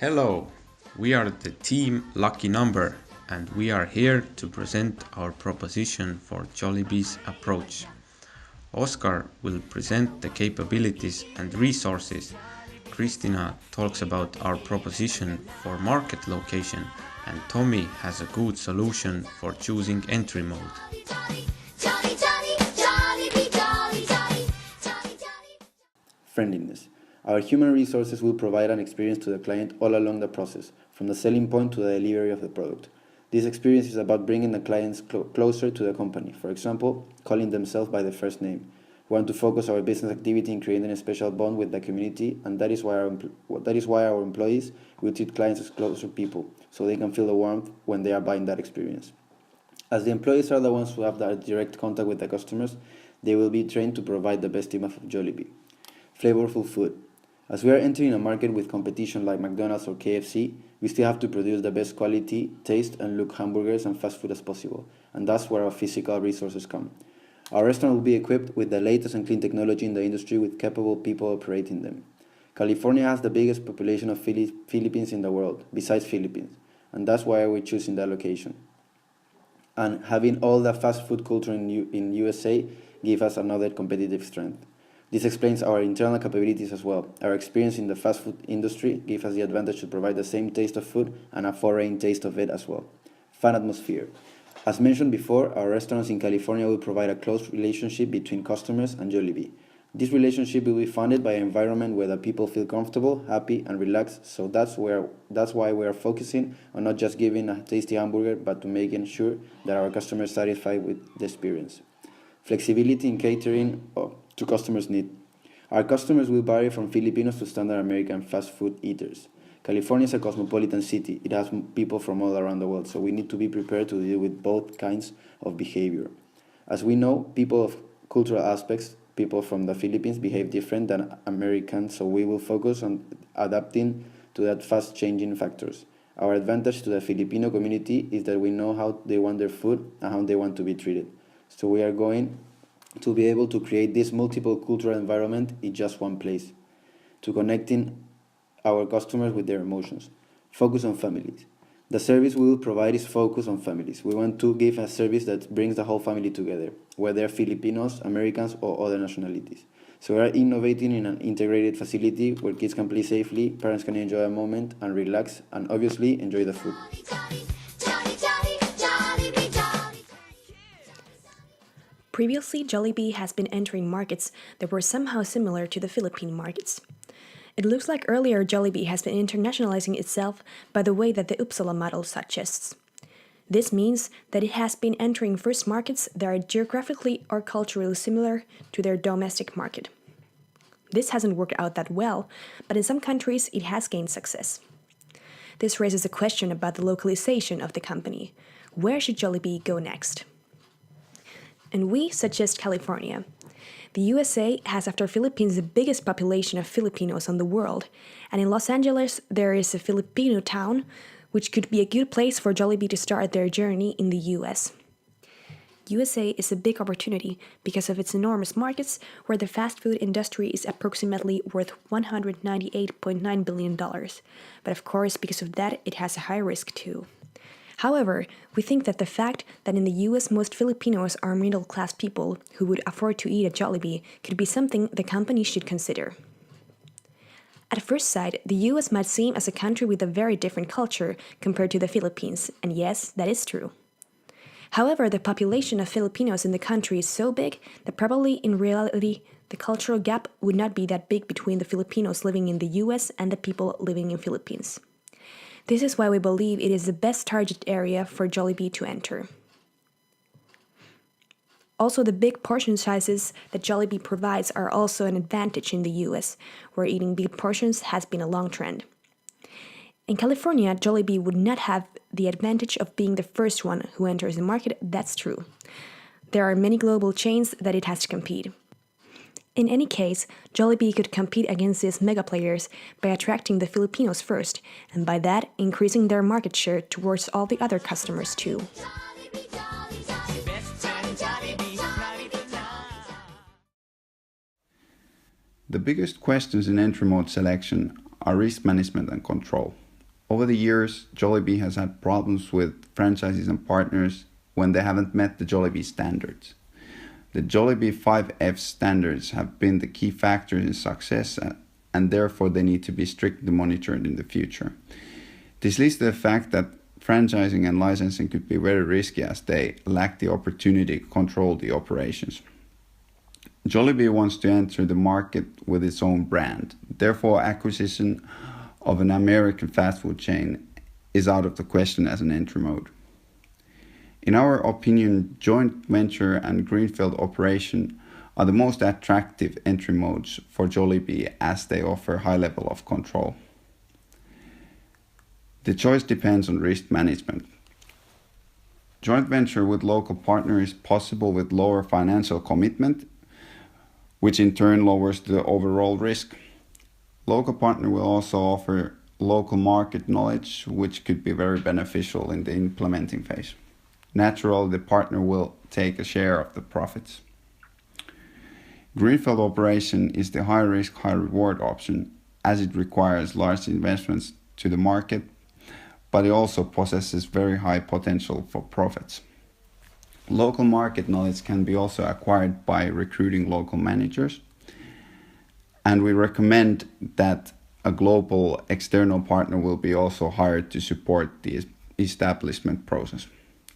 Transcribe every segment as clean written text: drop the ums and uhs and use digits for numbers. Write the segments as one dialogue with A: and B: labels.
A: Hello, we are the team Lucky Number and we are here to present our proposition for Jollibee's approach. Oscar will present the capabilities and resources. Christina talks about our proposition for market location and Tommy has a good solution for choosing entry mode.
B: Friendliness. Our human resources will provide an experience to the client all along the process, from the selling point to the delivery of the product. This experience is about bringing the clients closer to the company, for example, calling themselves by their first name. We want to focus our business activity in creating a special bond with the community, and that is why our employees will treat clients as closer people, so they can feel the warmth when they are buying that experience. As the employees are the ones who have that direct contact with the customers, they will be trained to provide the best image of Jollibee. Flavorful food. As we are entering a market with competition like McDonald's or KFC, we still have to produce the best quality, taste and look hamburgers and fast food as possible, and that's where our physical resources come. Our restaurant will be equipped with the latest and clean technology in the industry with capable people operating them. California has the biggest population of Philippines in the world, besides Philippines, and that's why we're choosing that location. And having all the fast food culture in USA gives us another competitive strength. This explains our internal capabilities as well. Our experience in the fast food industry gives us the advantage to provide the same taste of food and a foreign taste of it as well. Fun atmosphere. As mentioned before, our restaurants in California will provide a close relationship between customers and Jollibee. This relationship will be funded by an environment where the people feel comfortable, happy, and relaxed, so that's why we are focusing on not just giving a tasty hamburger, but to making sure that our customers are satisfied with the experience. Flexibility in catering to customers' needs. Our customers will vary from Filipinos to standard American fast food eaters. California is a cosmopolitan city. It has people from all around the world, so we need to be prepared to deal with both kinds of behavior. As we know, people of cultural aspects, people from the Philippines behave different than Americans, so we will focus on adapting to that fast-changing factors. Our advantage to the Filipino community is that we know how they want their food and how they want to be treated. So we are going to be able to create this multiple cultural environment in just one place, to connecting our customers with their emotions. Focus on families. The service we will provide is focused on families. We want to give a service that brings the whole family together, whether they're Filipinos, Americans, or other nationalities. So we are innovating in an integrated facility where kids can play safely, parents can enjoy a moment and relax, and obviously enjoy the food.
C: Previously, Jollibee has been entering markets that were somehow similar to the Philippine markets. It looks like earlier Jollibee has been internationalizing itself by the way that the Uppsala model suggests. This means that it has been entering first markets that are geographically or culturally similar to their domestic market. This hasn't worked out that well, but in some countries it has gained success. This raises a question about the localization of the company. Where should Jollibee go next? And we suggest California. The USA has, after Philippines, the biggest population of Filipinos in the world, and in Los Angeles there is a Filipino town, which could be a good place for Jollibee to start their journey in the US. USA is a big opportunity because of its enormous markets, where the fast food industry is approximately worth $198.9 billion, but of course because of that it has a high risk too. However, we think that the fact that in the US most Filipinos are middle-class people who would afford to eat at Jollibee could be something the company should consider. At first sight, the US might seem as a country with a very different culture compared to the Philippines, and yes, that is true. However, the population of Filipinos in the country is so big that probably in reality the cultural gap would not be that big between the Filipinos living in the US and the people living in Philippines. This is why we believe it is the best target area for Jollibee to enter. Also, the big portion sizes that Jollibee provides are also an advantage in the US, where eating big portions has been a long trend. In California, Jollibee would not have the advantage of being the first one who enters the market, that's true. There are many global chains that it has to compete. In any case, Jollibee could compete against these mega players by attracting the Filipinos first, and by that, increasing their market share towards all the other customers too.
D: The biggest questions in entry mode selection are risk management and control. Over the years, Jollibee has had problems with franchises and partners when they haven't met the Jollibee standards. The Jollibee 5F standards have been the key factors in success, and therefore they need to be strictly monitored in the future. This leads to the fact that franchising and licensing could be very risky as they lack the opportunity to control the operations. Jollibee wants to enter the market with its own brand. Therefore, acquisition of an American fast food chain is out of the question as an entry mode. In our opinion, joint venture and greenfield operation are the most attractive entry modes for Jollibee as they offer high level of control. The choice depends on risk management. Joint venture with local partner is possible with lower financial commitment, which in turn lowers the overall risk. Local partner will also offer local market knowledge, which could be very beneficial in the implementing phase. Naturally, the partner will take a share of the profits. Greenfield operation is the high risk, high reward option as it requires large investments to the market, but it also possesses very high potential for profits. Local market knowledge can be also acquired by recruiting local managers, and we recommend that a global external partner will be also hired to support the establishment process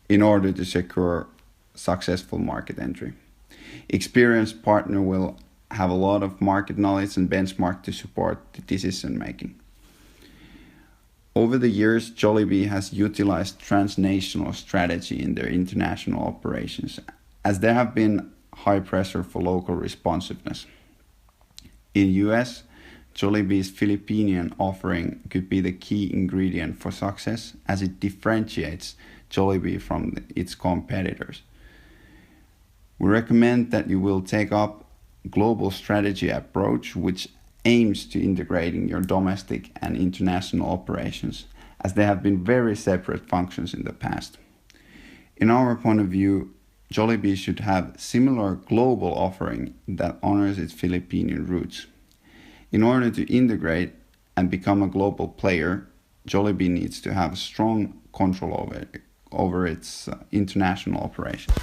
D: in order to secure successful market entry. Experienced partner will have a lot of market knowledge and benchmark to support the decision making. Over the years, Jollibee has utilized transnational strategy in their international operations, as there have been high pressure for local responsiveness. In US, Jollibee's Filipinian offering could be the key ingredient for success as it differentiates Jollibee from its competitors. We recommend that you will take up global strategy approach which aims to integrating your domestic and international operations, as they have been very separate functions in the past. In our point of view, Jollibee should have similar global offering that honors its Filipino roots. In order to integrate and become a global player, Jollibee needs to have strong control over its international operations.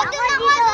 E: Jollibee!